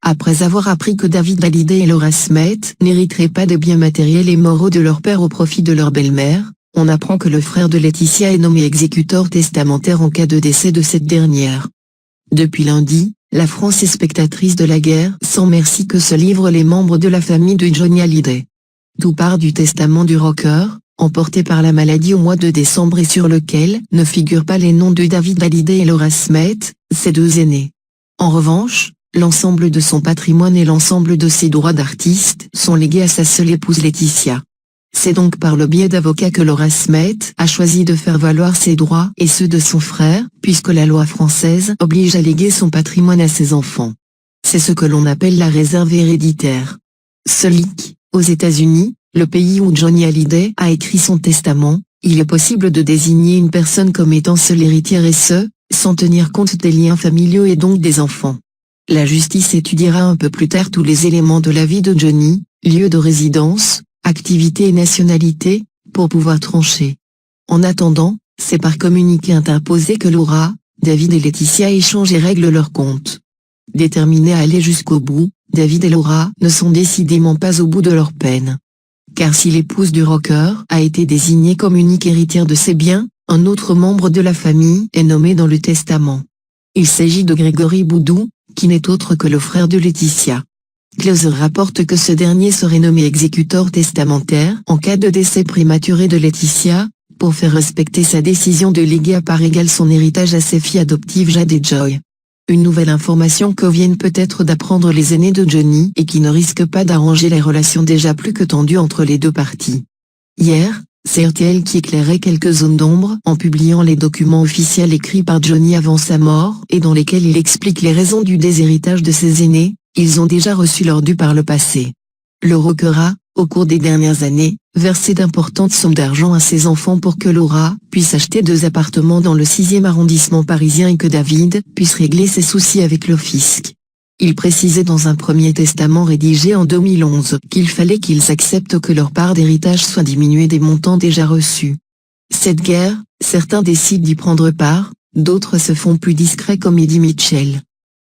Après avoir appris que David Hallyday et Laura Smith n'hériteraient pas des biens matériels et moraux de leur père au profit de leur belle-mère, on apprend que le frère de Laetitia est nommé exécuteur testamentaire en cas de décès de cette dernière. Depuis lundi, la France est spectatrice de la guerre sans merci que se livrent les membres de la famille de Johnny Hallyday. Tout part du testament du rocker, emporté par la maladie au mois de décembre et sur lequel ne figurent pas les noms de David Hallyday et Laura Smith, ses deux aînés. En revanche, l'ensemble de son patrimoine et l'ensemble de ses droits d'artiste sont légués à sa seule épouse Laetitia. C'est donc par le biais d'avocats que Laura Smith a choisi de faire valoir ses droits et ceux de son frère, puisque la loi française oblige à léguer son patrimoine à ses enfants. C'est ce que l'on appelle la réserve héréditaire. Seulic, aux États-Unis, le pays où Johnny Hallyday a écrit son testament, il est possible de désigner une personne comme étant seule héritière et ce, sans tenir compte des liens familiaux et donc des enfants. La justice étudiera un peu plus tard tous les éléments de la vie de Johnny, lieu de résidence, activité et nationalité, pour pouvoir trancher. En attendant, c'est par communiqué interposé que Laura, David et Laetitia échangent et règlent leurs comptes. Déterminés à aller jusqu'au bout, David et Laura ne sont décidément pas au bout de leur peine. Car si l'épouse du rocker a été désignée comme unique héritière de ses biens, un autre membre de la famille est nommé dans le testament. Il s'agit de Grégory Boudou, qui n'est autre que le frère de Laetitia. Closer rapporte que ce dernier serait nommé exécuteur testamentaire en cas de décès prématuré de Laetitia, pour faire respecter sa décision de léguer à part égale son héritage à ses filles adoptives Jade et Joy. Une nouvelle information que viennent peut-être d'apprendre les aînés de Johnny et qui ne risque pas d'arranger les relations déjà plus que tendues entre les deux parties. Hier, c'est RTL qui éclairait quelques zones d'ombre en publiant les documents officiels écrits par Johnny avant sa mort et dans lesquels il explique les raisons du déshéritage de ses aînés. Ils ont déjà reçu leur dû par le passé. Le rocker a, au cours des dernières années, versé d'importantes sommes d'argent à ses enfants pour que Laura puisse acheter 2 appartements dans le 6e arrondissement parisien et que David puisse régler ses soucis avec le fisc. Il précisait dans un premier testament rédigé en 2011 qu'il fallait qu'ils acceptent que leur part d'héritage soit diminuée des montants déjà reçus. Cette guerre, certains décident d'y prendre part, d'autres se font plus discrets comme Eddie Mitchell.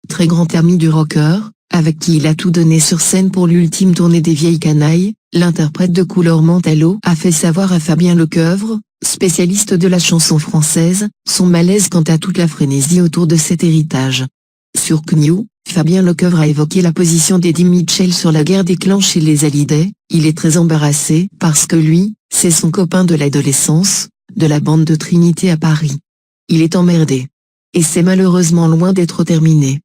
Très grand ami du rocker, avec qui il a tout donné sur scène pour l'ultime tournée des Vieilles Canailles, l'interprète de Couleur Mentalo a fait savoir à Fabien Lecoeuvre, spécialiste de la chanson française, son malaise quant à toute la frénésie autour de cet héritage. Sur CNews, Fabien Lecoeuvre a évoqué la position d'Eddie Mitchell sur la guerre des clans chez les Hallyday. Il est très embarrassé parce que lui, c'est son copain de l'adolescence, de la bande de Trinité à Paris. Il est emmerdé. Et c'est malheureusement loin d'être terminé.